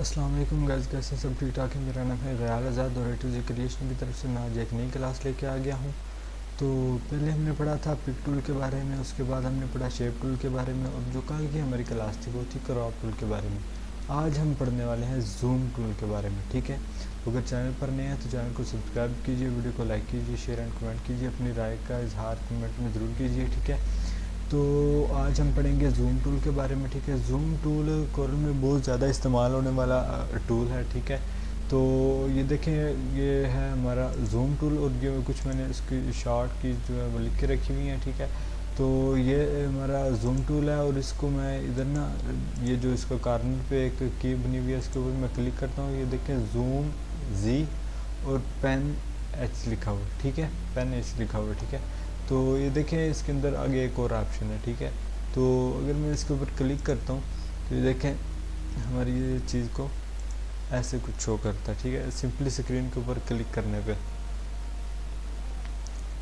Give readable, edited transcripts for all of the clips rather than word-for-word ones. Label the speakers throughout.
Speaker 1: अस्सलाम वालेकुम गाइस, कैसे सब ठीक ठाक है। मेरा नाम है गयाल आज़ाद और A2Z क्रिएशन की तरफ से मैं आज एक नई क्लास लेके आ गया हूँ। तो पहले हमने पढ़ा था पिक टूल के बारे में, उसके बाद हमने पढ़ा शेप टूल के बारे में, और जो कल की हमारी क्लास थी वो थी क्रॉप टूल के बारे में। आज हम पढ़ने वाले हैं जूम टूल के बारे में, ठीक है। तो अगर चैनल पर नए हैं तो चैनल को सब्सक्राइब कीजिए, वीडियो को लाइक कीजिए, शेयर एंड कमेंट कीजिए, अपनी राय का इजहार कमेंट में ज़रूर कीजिए, ठीक है। तो आज हम पढ़ेंगे जूम टूल के बारे में, ठीक है। जूम टूल कोरल में बहुत ज़्यादा इस्तेमाल होने वाला टूल है, ठीक है। तो ये देखें, ये है हमारा जूम टूल और ये कुछ मैंने इसकी शॉर्ट की जो है वो लिख के रखी हुई है, ठीक है। तो ये हमारा जूम टूल है और इसको मैं इधर ना, ये जो इसका कॉर्नर पे एक की बनी हुई है इसके ऊपर मैं क्लिक करता हूँ, ये देखें जूम जी और पेन एच लिखा हुआ, ठीक है, पेन एच लिखा हुआ, ठीक है। तो ये देखें इसके अंदर आगे एक और ऑप्शन है, ठीक है। तो अगर मैं इसके ऊपर क्लिक करता हूँ तो ये देखें हमारी ये चीज़ को ऐसे कुछ शो करता है, ठीक है, सिंपली स्क्रीन के ऊपर क्लिक करने पे।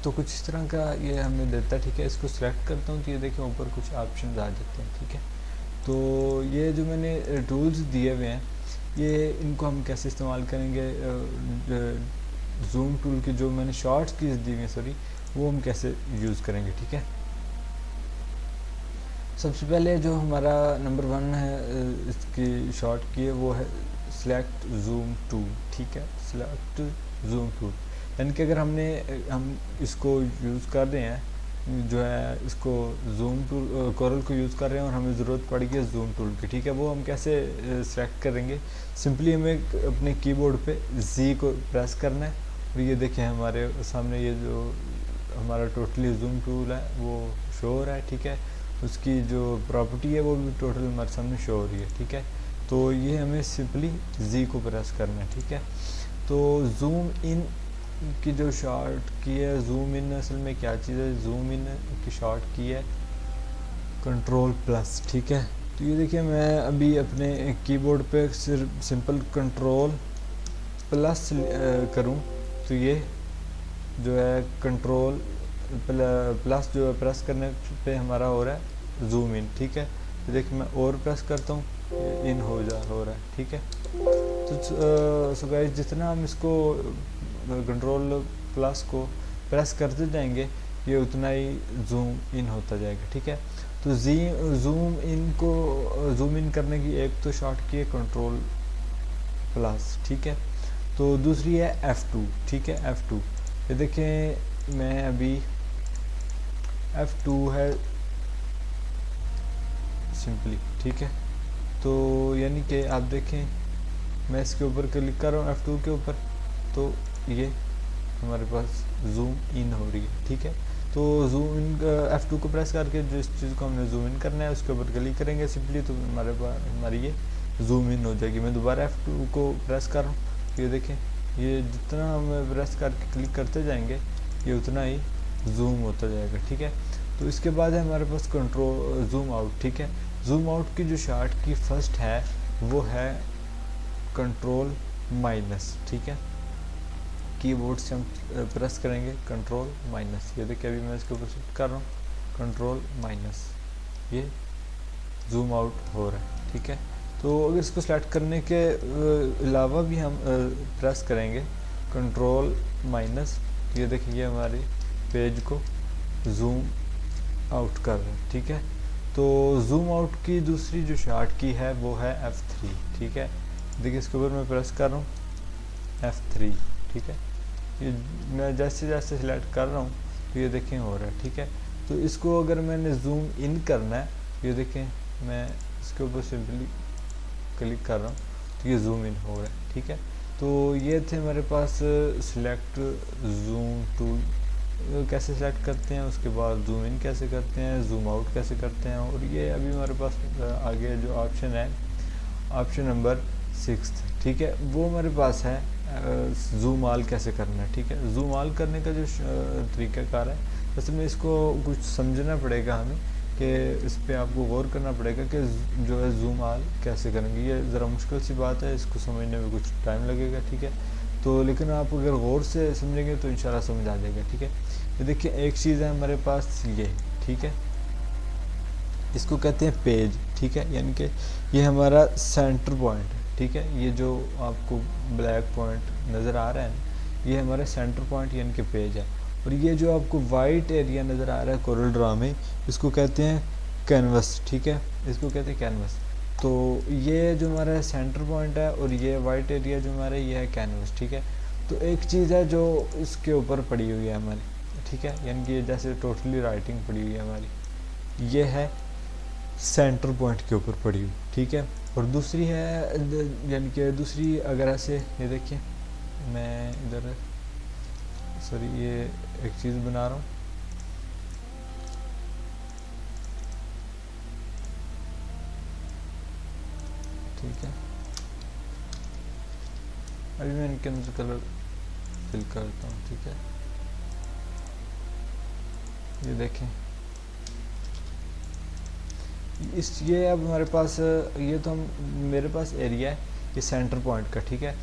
Speaker 1: तो कुछ इस तरह का ये हमें देता है, ठीक है। इसको सिलेक्ट करता हूँ तो ये देखें ऊपर कुछ ऑप्शन आ जाते हैं, ठीक है। तो ये जो मैंने टूल्स दिए हुए हैं, ये इनको हम कैसे इस्तेमाल करेंगे, जूम टूल की जो मैंने शॉर्ट्स कीज दी हुई हैं, सॉरी, वो हम कैसे यूज़ करेंगे, ठीक है। सबसे पहले जो हमारा नंबर 1 है इसकी शॉर्ट की है वो है सिलेक्ट जूम टूल, ठीक है, सिलेक्ट जूम टूल। यानी कि अगर हम इसको यूज़ कर रहे हैं, जो है इसको जूम टूल कोरल को यूज़ कर रहे हैं और हमें ज़रूरत पड़ गई है जूम टूल की, ठीक है। वो हम कैसे सिलेक्ट करेंगे, सिंपली हमें अपने कीबोर्ड पे जी को प्रेस करना है और ये देखें हमारे सामने ये जो हमारा टोटली जूम टूल है वो शो हो रहा है, ठीक है। उसकी जो प्रॉपर्टी है वो भी टोटल हमारे सामने शो हो रही है, ठीक है। तो ये हमें सिंपली जी को प्रेस करना है, ठीक है। तो जूम इन की जो शॉर्ट की है, जूम इन असल में क्या चीज़ है, जूम इन की शॉर्ट की है कंट्रोल प्लस, ठीक है। तो ये देखिए मैं अभी अपने कीबोर्ड पे सिर्फ सिंपल कंट्रोल प्लस करूँ तो ये जो है कंट्रोल प्लस जो है प्रेस करने पे हमारा हो रहा है जूम इन, ठीक है। तो देखिए मैं और प्रेस करता हूँ इन हो रहा है, ठीक है। तो सो गाइस जितना हम इसको कंट्रोल प्लस को प्रेस करते जाएंगे ये उतना ही जूम इन होता जाएगा, ठीक है। तो जूम इन करने की एक तो शॉर्ट की है कंट्रोल प्लस, ठीक है। तो दूसरी है F2, ठीक है, F2। ये देखें मैं अभी F2 है सिंपली, ठीक है। तो यानी कि आप देखें मैं इसके ऊपर क्लिक कर रहा हूँ F2 के ऊपर, तो ये हमारे पास जूम इन हो रही है, ठीक है। तो जूम इन F2 को प्रेस करके जिस चीज़ को हमने जूम इन करना है उसके ऊपर क्लिक करेंगे सिंपली, तो हमारे पास हमारी ये जूम इन हो जाएगी। मैं दोबारा F2 को प्रेस कर रहा हूँ, ये देखें ये जितना हम प्रेस करके क्लिक करते जाएंगे ये उतना ही जूम होता जाएगा, ठीक है। तो इसके बाद है हमारे पास कंट्रोल जूम आउट, ठीक है। जूम आउट की जो शॉर्ट की फर्स्ट है वो है कंट्रोल माइनस, ठीक है। कीबोर्ड से हम प्रेस करेंगे कंट्रोल माइनस, ये देखिए अभी मैं इसके ऊपर शिफ्ट कर रहा हूँ कंट्रोल माइनस, ये जूम आउट हो रहा है, ठीक है। तो अगर इसको सेलेक्ट करने के अलावा भी हम प्रेस करेंगे कंट्रोल माइनस, ये देखिए हमारे पेज को जूम आउट कर रहे हैं, ठीक है। तो जूम आउट की दूसरी जो शॉर्ट की है वो है F3, ठीक है। देखिए इसके ऊपर मैं प्रेस कर रहा हूँ F3, ठीक है। ये मैं जैसे जैसे सिलेक्ट कर रहा हूँ तो ये देखें हो रहा है, ठीक है। तो इसको अगर मैंने जूम इन करना है, ये देखें मैं इसके ऊपर सिंपली क्लिक कर रहा हूँ तो ये जूम इन हो रहा है, ठीक है। तो ये थे हमारे पास सिलेक्ट जूम टूल कैसे सिलेक्ट करते हैं, उसके बाद जूम इन कैसे करते हैं, जूम आउट कैसे करते हैं, और ये अभी हमारे पास आगे जो ऑप्शन है ऑप्शन नंबर 6, ठीक है, वो हमारे पास है जूम ऑल कैसे करना है, ठीक है। जूम ऑल करने का जो तरीक़ाकार है, वैसे में इसको कुछ समझना पड़ेगा हमें कि इस पर आपको गौर करना पड़ेगा कि जो है जूम ऑल कैसे करेंगे। ये ज़रा मुश्किल सी बात है, इसको समझने में कुछ टाइम लगेगा, ठीक है। तो लेकिन आप अगर गौर से समझेंगे तो इंशाल्लाह समझ आ जाएगा, ठीक है। ये देखिए एक चीज़ है हमारे पास ये, ठीक है, इसको कहते हैं पेज, ठीक है, यानी कि ये हमारा सेंटर पॉइंट है, ठीक है। ये जो आपको ब्लैक पॉइंट नज़र आ रहा है ना, ये हमारा सेंटर पॉइंट यानी कि पेज है। और ये जो आपको वाइट एरिया नज़र आ रहा है कोरल ड्रा में, इसको कहते हैं कैनवस, ठीक है, इसको कहते हैं कैनवस। तो ये जो हमारा सेंटर पॉइंट है और ये वाइट एरिया जो हमारा ये है कैनवस, ठीक है। तो एक चीज़ है जो इसके ऊपर पड़ी हुई है हमारी, ठीक है, यानी कि जैसे टोटली राइटिंग पड़ी हुई है हमारी, ये है सेंटर पॉइंट के ऊपर पड़ी हुई, ठीक है। और दूसरी है यानी कि दूसरी अगर ऐसे ये देखिए, मैं इधर सॉरी ये एक चीज़ बना रहा हूँ, ठीक है। अभी मैं इनके अंदर कलर फिल करता हूँ, ठीक है। ये देखें, ये अब हमारे पास ये तो हम मेरे पास एरिया है ये सेंटर पॉइंट का, ठीक है।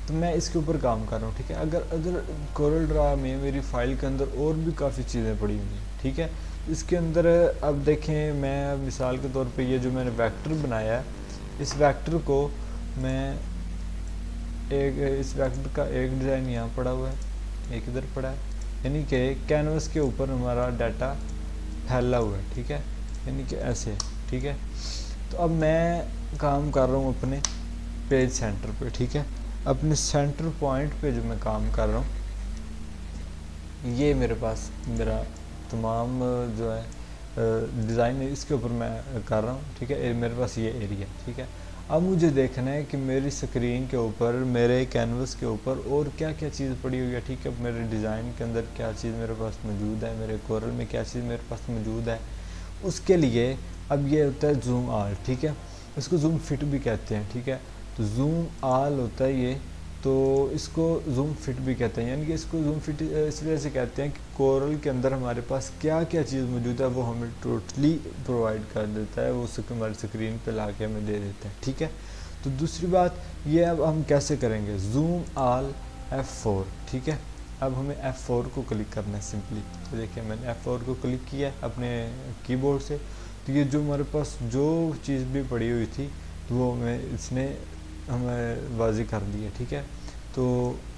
Speaker 1: तो मैं इसके ऊपर काम कर रहा हूँ, ठीक है। अगर कोरल ड्रा में मेरी फाइल के अंदर और भी काफ़ी चीज़ें पड़ी हुई हैं, ठीक है। इसके अंदर अब देखें, मैं मिसाल के तौर पे ये जो मैंने वेक्टर बनाया है, इस वेक्टर को मैं इस वेक्टर का एक डिज़ाइन यहाँ पड़ा हुआ है, एक इधर पड़ा है, यानी कि कैनवस के ऊपर हमारा डाटा फैला हुआ है, ठीक है, यानी कि ऐसे, ठीक है। तो अब मैं काम कर रहा हूँ अपने पेज सेंटर पे, ठीक है। अपने सेंटर पॉइंट पे जो मैं काम कर रहा हूँ, ये मेरे पास मेरा तमाम जो है डिज़ाइन है, इसके ऊपर मैं कर रहा हूँ, ठीक है। मेरे पास ये एरिया, ठीक है। अब मुझे देखना है कि मेरी स्क्रीन के ऊपर, मेरे कैनवस के ऊपर और क्या क्या चीज़ पड़ी हुई है, ठीक है। मेरे डिज़ाइन के अंदर क्या चीज़ मेरे पास मौजूद है, मेरे कोरल में क्या चीज़ मेरे पास मौजूद है। उसके लिए अब ये होता है जूम आल, ठीक है, इसको जूम फिट भी कहते हैं, ठीक है। तो जूम आल होता है ये, तो इसको जूम फिट भी कहते हैं, यानी कि इसको जूम फिट इस वजह से कहते हैं कि कोरल के अंदर हमारे पास क्या क्या चीज़ मौजूद है वो हमें टोटली प्रोवाइड कर देता है, वो हमारी स्क्रीन पे ला के हमें दे देता है, ठीक है। तो दूसरी बात ये, अब हम कैसे करेंगे, जूम आल F4, ठीक है। अब हमें F4 को क्लिक करना है सिंपली। तो देखिए मैंने F4 को क्लिक किया है अपने कीबोर्ड से, तो ये जो हमारे पास जो चीज़ भी पड़ी हुई थी तो वो इसने हमें वाज़ी कर दी है, ठीक है। तो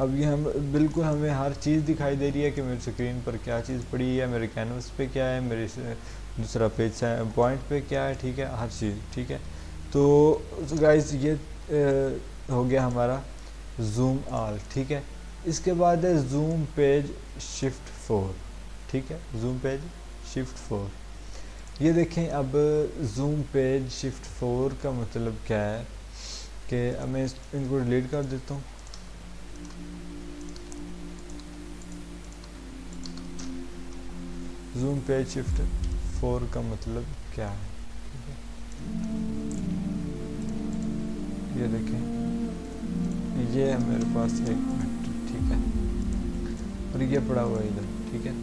Speaker 1: अब ये हम बिल्कुल हमें हर चीज़ दिखाई दे रही है कि मेरी स्क्रीन पर क्या चीज़ पड़ी है, मेरे कैनवस पे क्या है, मेरे दूसरा पेज पॉइंट पे क्या है, ठीक है, हर चीज़, ठीक है। तो गाइस ये हो गया हमारा जूम आल, ठीक है। इसके बाद है जूम पेज शिफ्ट 4, ठीक है, जूम पेज शिफ्ट 4। ये देखें, अब जूम पेज शिफ्ट 4 का मतलब क्या है कि अब मैं इनको डिलीट कर देता हूँ। जूम पेज शिफ्ट 4 का मतलब क्या है, ठीक है। ये देखें, ये है मेरे पास एक वेक्टर, ठीक है, और ये पड़ा हुआ है इधर, ठीक है।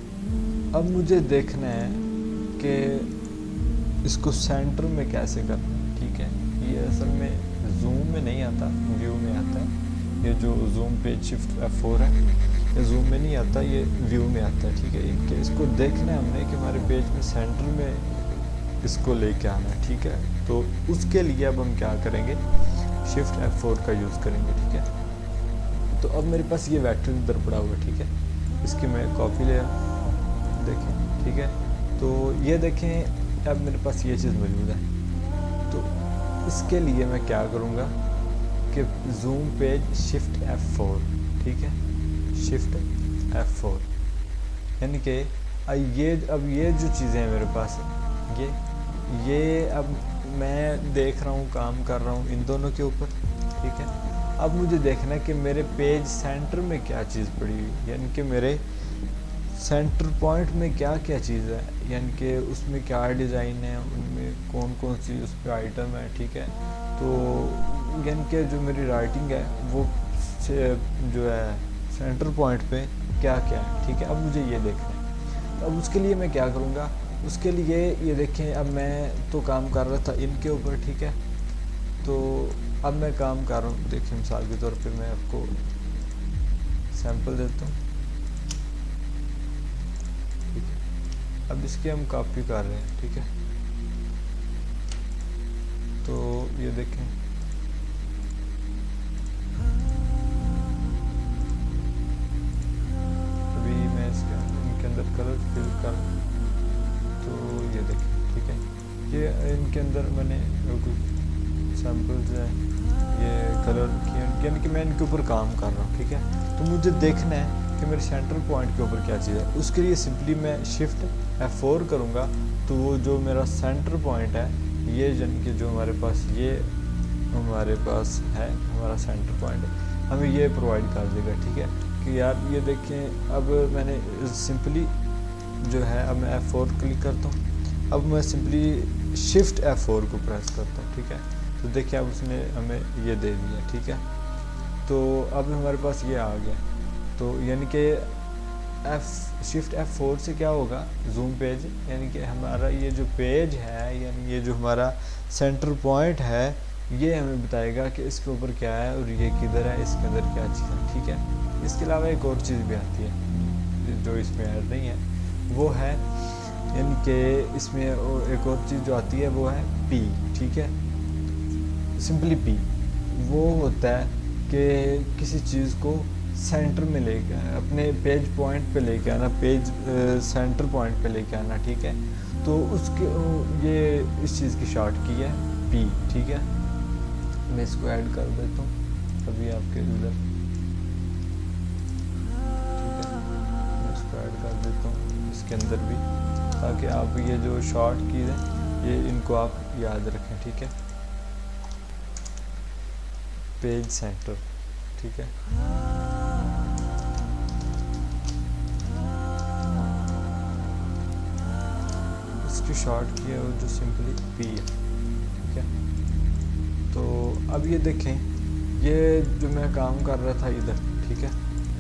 Speaker 1: अब मुझे देखना है कि इसको सेंटर में कैसे करना है, ठीक है। ये असल में जूम में नहीं आता, व्यू में आता है। ये जो जूम पेज शिफ्ट F4 है, ये जूम में नहीं आता, ये व्यू में आता है, ठीक है। कि इसको देखना है हमने कि हमारे पेज में सेंटर में इसको लेके आना है, ठीक है। तो उसके लिए अब हम क्या करेंगे, शिफ्ट F4 का यूज़ करेंगे, ठीक है। तो अब मेरे पास ये वेक्टर इधर पड़ा हुआ है, ठीक है, इसकी मैं कॉपी ले देखें, ठीक है। तो ये देखें, अब मेरे पास ये चीज़ मौजूद है। तो इसके लिए मैं क्या करूँगा कि जूम पेज शिफ्ट F4, ठीक है, शिफ्ट F4, यानी कि अब ये जो चीज़ें हैं मेरे पास, ये अब मैं देख रहा हूँ, काम कर रहा हूँ इन दोनों के ऊपर, ठीक है। अब मुझे देखना है कि मेरे पेज सेंटर में क्या चीज़ पड़ी हुई, यानी कि मेरे सेंटर पॉइंट में क्या क्या चीज़ है, यानी कि उसमें क्या डिज़ाइन है, उनमें कौन कौन सी उस पर आइटम है, ठीक है। तो यानी कि जो मेरी राइटिंग है वो जो है सेंटर पॉइंट पे क्या क्या है, ठीक है। अब मुझे ये देखना है, तो अब उसके लिए मैं क्या करूँगा, उसके लिए ये देखें, अब मैं तो काम कर रहा था इनके ऊपर, ठीक है। तो अब मैं काम कर रहा हूँ, देखिए मिसाल के तौर पे मैं आपको सैंपल देता हूँ, ठीक है। अब इसकी हम कॉपी कर रहे हैं, ठीक है। तो ये देखें, अंदर मैंने कुछ सैम्पल्स हैं ये कलर किए, यानी कि मैं इनके ऊपर काम कर रहा हूँ, ठीक है। तो मुझे देखना है कि मेरे सेंटर पॉइंट के ऊपर क्या चीज़ है। उसके लिए सिंपली मैं शिफ्ट F4 करूँगा, तो वो जो मेरा सेंटर पॉइंट है ये, यानी कि जो हमारे पास ये हमारे पास है हमारा सेंटर पॉइंट, हमें ये प्रोवाइड कर देगा, ठीक है। कि यार ये देखें, अब मैंने सिंपली जो है, अब मैं F4 क्लिक करता हूँ, अब मैं सिंपली शिफ्ट F4 को प्रेस करता हूँ, ठीक है। तो देखिए अब उसने हमें ये दे दिया, ठीक है। तो अब हमारे पास ये आ गया, तो यानी कि शिफ्ट F4 से क्या होगा, जूम पेज, यानी कि हमारा ये जो पेज है, यानी ये जो हमारा सेंटर पॉइंट है, ये हमें बताएगा कि इसके ऊपर क्या है और ये किधर है, इसके अंदर क्या चीज़ है, ठीक है। इसके अलावा एक और चीज़ भी आती है जो इसमें ऐड नहीं है, वो है यानी कि इसमें एक और चीज़ जो आती है वो है P, ठीक है। सिंपली P वो होता है कि किसी चीज़ को सेंटर में लेके अपने पेज पॉइंट पे लेके आना, पेज सेंटर पॉइंट पे लेके आना, ठीक है। तो उसके ये इस चीज़ की शॉर्ट की है P, ठीक है। मैं इसको ऐड कर देता हूँ अभी आपके इधर, ठीक है। मैं इसको ऐड कर देता हूँ इसके अंदर भी, ताकि आप ये जो शॉर्ट की है ये इनको आप याद रखें, ठीक है। पेज सेंटर, ठीक है। इसकी शॉर्ट की है वो जो सिंपली P है, ठीक है। तो अब ये देखें, ये जो मैं काम कर रहा था इधर, ठीक है,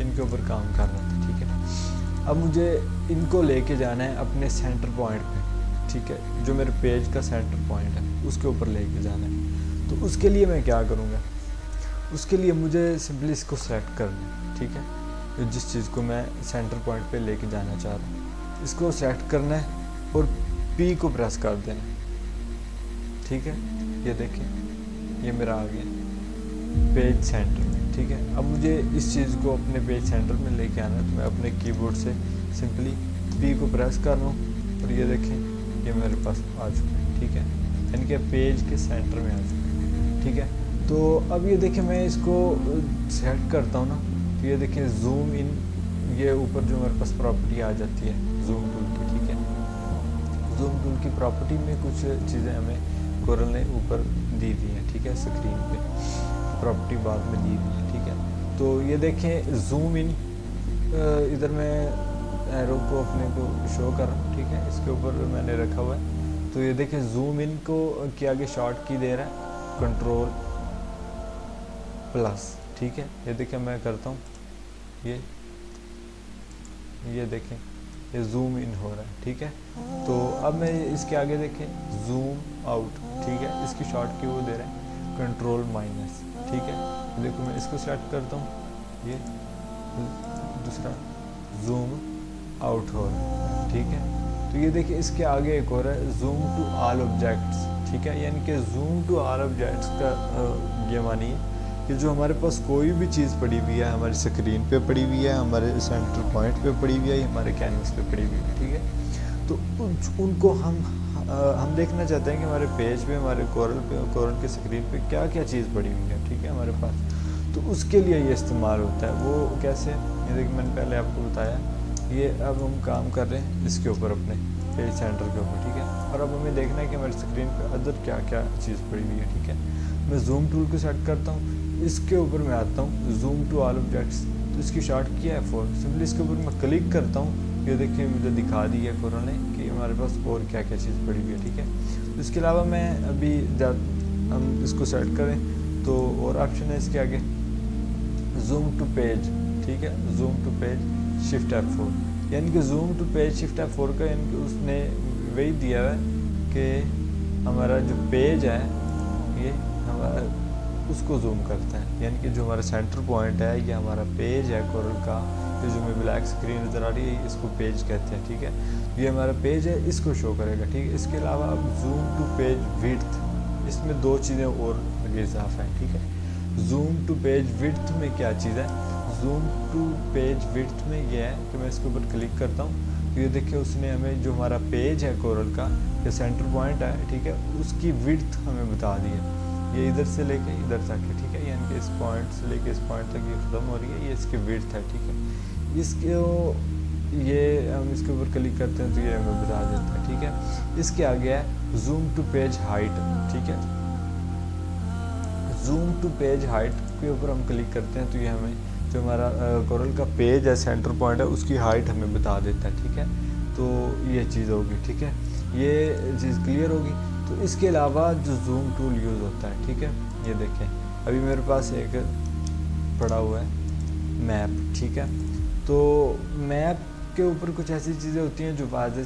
Speaker 1: इनके ऊपर काम कर रहा था, ठीक है। अब मुझे इनको लेके जाना है अपने सेंटर पॉइंट पे, ठीक है, जो मेरे पेज का सेंटर पॉइंट है उसके ऊपर लेके जाना है। तो उसके लिए मैं क्या करूँगा, उसके लिए मुझे सिंपली इसको सेलेक्ट करना है, ठीक है। जिस चीज़ को मैं सेंटर पॉइंट पे लेके जाना चाह रहा हूँ, इसको सेलेक्ट करना है और P को प्रेस कर देना है, ठीक है। ये देखिए, ये मेरा आ गया पेज सेंटर में, ठीक है। अब मुझे इस चीज़ को अपने पेज सेंटर में लेके आना है, तो मैं अपने कीबोर्ड से सिंपली P को प्रेस कर रहा हूँ और ये देखें, ये मेरे पास आ चुका है, ठीक है। यानी कि पेज के सेंटर में आ चुका है, ठीक है। तो अब ये देखें, मैं इसको सेलेक्ट करता हूँ ना, तो ये देखें जूम इन, ये ऊपर जो मेरे पास प्रॉपर्टी आ जाती है जूम टूल की, ठीक है। जूम टूल की प्रॉपर्टी में कुछ चीज़ें हमें कोरल ने ऊपर दी हैं, ठीक है। स्क्रीन पे प्रॉपर्टी बाद में दी हुई है, ठीक है। तो ये देखें जूम इन, इधर मैं एरो को अपने को शो कर रहा हूँ, ठीक है। इसके ऊपर मैंने रखा हुआ है, तो ये देखें जूम इन को के आगे शॉर्ट की दे रहा है कंट्रोल प्लस, ठीक है। ये देखें मैं करता हूँ, ये देखें ये जूम इन हो रहा है, ठीक है। तो अब मैं इसके आगे देखें जूम आउट, ठीक है, इसकी शॉर्ट की वो दे रहे हैं कंट्रोल माइनस, ठीक है। देखो मैं इसको सेलेक्ट करता हूँ, ये दूसरा जूम आउट हो रहा है, ठीक है। तो ये देखिए इसके आगे एक और है जूम टू ऑल ऑब्जेक्ट्स, ठीक है। यानी कि जूम टू ऑल ऑब्जेक्ट्स का ये मानिए कि जो हमारे पास कोई भी चीज़ पड़ी हुई है, हमारी स्क्रीन पे पड़ी हुई है, हमारे सेंटर पॉइंट पे पड़ी हुई है, हमारे कैनवस पे पड़ी हुई है, ठीक है। तो उनको हम देखना चाहते हैं कि हमारे पेज पे, हमारे कोरल के स्क्रीन पे क्या क्या चीज़ पड़ी हुई है, ठीक है, हमारे पास। तो उसके लिए ये इस्तेमाल होता है। वो कैसे, ये देखिए मैंने पहले आपको बताया, ये अब हम काम कर रहे हैं इसके ऊपर, अपने पेज सेंटर के ऊपर, ठीक है। और अब हमें देखना है कि हमारी स्क्रीन पे अदर क्या क्या चीज़ पड़ी हुई है, ठीक है। मैं जूम टूल को सेट करता हूँ, इसके ऊपर मैं आता हूँ जूम टू ऑल ऑब्जेक्ट्स, तो इसकी शॉर्ट किया है F4, सिंपली इसके ऊपर मैं क्लिक करता हूँ, ये देखिए मुझे दिखा दी है कोरल ने कि हमारे पास और क्या क्या चीज़ पड़ी हुई है, ठीक है। तो इसके अलावा मैं अभी हम इसको सेलेक्ट करें तो और ऑप्शन है इसके आगे जूम टू पेज, ठीक है, zoom to page shift F4, यानी कि zoom to page shift F4 का, यानी कि उसने वही दिया है कि हमारा जो पेज है ये हमारा उसको जूम करता है, यानी कि जो हमारा सेंटर पॉइंट है, ये हमारा पेज है कोरल का, ये जो मैं ब्लैक स्क्रीन नज़र आ रही है इसको पेज कहते हैं, ठीक है। ये हमारा पेज है, इसको शो करेगा, ठीक है। इसके अलावा अब जूम टू पेज विड्थ, इसमें दो चीज़ें और इजाफा है, ठीक है। जूम टू पेज विड्थ में क्या चीज़ है, जूम टू पेज विड्थ में ये है कि मैं इसके ऊपर क्लिक करता हूँ तो ये देखिए उसने हमें जो हमारा पेज है कोरल का, ये सेंटर पॉइंट है, ठीक है, उसकी विड्थ हमें बता दी है। ये इधर से लेके इधर तक है, ठीक है, यानी कि इस पॉइंट से लेके इस पॉइंट तक ये ख़त्म हो रही है, ये इसकी विड्थ है, ठीक है। इसके ये हम इसके ऊपर क्लिक करते हैं तो ये हमें बता देता है, ठीक है। इसके आगे है जूम टू पेज हाइट, ठीक है। जूम टू पेज हाइट के ऊपर हम क्लिक करते हैं तो ये हमें जो हमारा कोरल का पेज है, सेंटर पॉइंट है, उसकी हाइट हमें बता देता है, ठीक है। तो ये चीज़ होगी, ठीक है, ये चीज़ क्लियर होगी। तो इसके अलावा जो जूम टूल यूज़ होता है, ठीक है, ये देखें अभी मेरे पास एक पड़ा हुआ है मैप, ठीक है। तो मैप के ऊपर कुछ ऐसी चीज़ें होती हैं जो वाज़ेह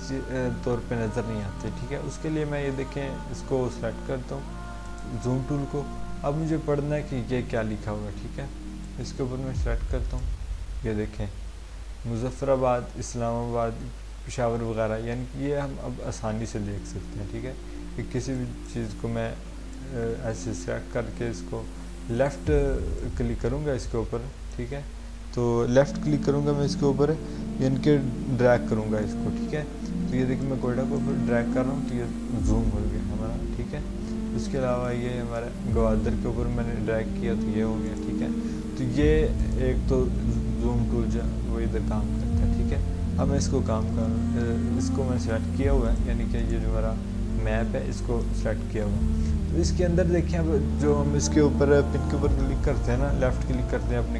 Speaker 1: तौर पे नज़र नहीं आती, ठीक है। उसके लिए मैं ये देखें इसको सेलेक्ट करता हूँ जूम टूल को। अब मुझे पढ़ना है कि ये क्या लिखा हुआ है, ठीक है। इसके ऊपर मैं सेलेक्ट करता हूँ, ये देखें मुज़फ़्फ़राबाद, इस्लामाबाद, पेशावर वगैरह, यानी कि ये हम अब आसानी से देख सकते हैं, ठीक है। कि किसी भी चीज़ को मैं ऐसे सेलेक्ट करके इसको लेफ़्ट क्लिक करूँगा इसके ऊपर, ठीक है। तो लेफ़्ट क्लिक करूँगा मैं इसके ऊपर, यानी कि ड्रैग करूँगा इसको, ठीक है। तो ये देखिए मैं कोयटा के ऊपर ड्रैग कर रहा हूँ तो ये जूम हो गया हमारा, ठीक है। उसके अलावा ये हमारा गवादर के ऊपर मैंने ड्रैग किया तो ये हो गया, ठीक है। तो ये एक तो जूम टूल जो वो इधर काम करता है, ठीक है। अब मैं इसको इसको मैंने सेलेक्ट किया हुआ है, यानी कि ये जो हमारा मैप है इसको सेलेक्ट किया हुआ है। तो इसके अंदर देखिए अब जो हम इसके ऊपर पिन के ऊपर क्लिक करते हैं ना, लेफ़्ट क्लिक करते हैं अपने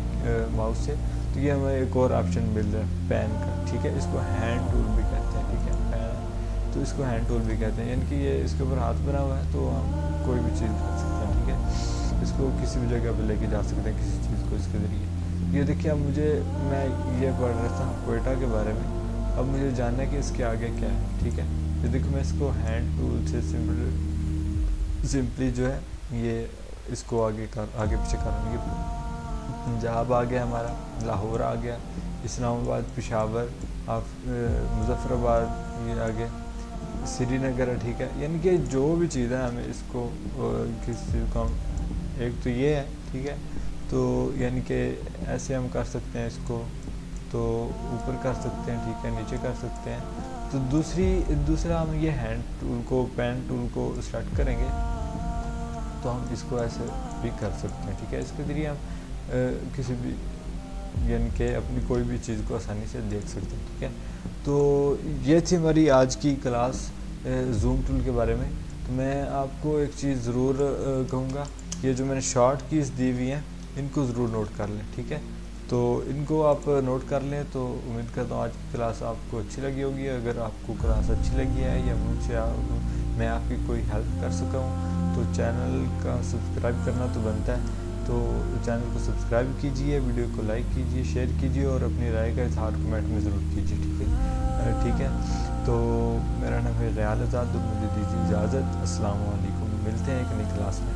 Speaker 1: माउस से, तो ये हमें एक और ऑप्शन मिल रहा है पेन का, ठीक है। इसको हैंड टूल भी कहते हैं, ठीक है, पेन, तो इसको हैंड टूल भी कहते हैं, यानी कि ये इसके ऊपर हाथ बना हुआ है तो हम कोई भी चीज़ कर सकते हैं, ठीक है। इसको किसी भी जगह पर लेके जा सकते हैं, किसी चीज़ को इसके ज़रिए। ये देखिए अब मैं ये पढ़ रहा था कोयटा के बारे में, अब मुझे जानना है कि इसके आगे क्या है, ठीक है। ये देखो मैं इसको हैंड टूल से सिंपली जो है ये इसको आगे पीछे कर रहा हूँ। पंजाब आ गया हमारा, लाहौर आ गया, इस्लामाबाद, पेशावर, मुज़फ़्फ़राबाद ये आ गया, श्रीनगर है, ठीक है। यानी कि जो भी चीज़ है हमें इसको किस चीज़ को हम एक तो ये है, ठीक है। तो यानी कि ऐसे हम कर सकते हैं इसको, तो ऊपर कर सकते हैं, ठीक है, नीचे कर सकते हैं। तो दूसरा हम ये हैंड टूल को, पेन टूल को सेलेक्ट करेंगे तो हम इसको ऐसे भी कर सकते हैं, ठीक है। इसके ज़रिए हम किसी भी यानी कि अपनी कोई भी चीज़ को आसानी से देख सकते हैं, ठीक है। तो ये थी हमारी आज की क्लास जूम टूल के बारे में। तो मैं आपको एक चीज़ ज़रूर कहूँगा, ये जो मैंने शॉर्ट कीज़ दी हुई हैं इनको ज़रूर नोट कर लें, ठीक है। तो इनको आप नोट कर लें। तो उम्मीद करता हूँ आज की क्लास आपको अच्छी लगी होगी। अगर आपको क्लास अच्छी लगी है या मुझसे मैं आपकी कोई हेल्प कर सका हूँ तो चैनल का सब्सक्राइब करना तो बनता है। तो चैनल को सब्सक्राइब कीजिए, वीडियो को लाइक कीजिए, शेयर कीजिए और अपनी राय का इज़हार कमेंट में ज़रूर कीजिए, ठीक है। तो मेरा नाम है ग़याल आज़ाद, मुझे दीजिए इजाज़त। अस्सलाम वालेकुम, मिलते हैं एक नई क्लास में।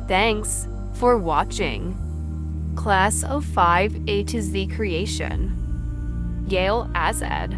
Speaker 2: Thanks for watching. Class of 5A to Z creation. Yale Azad.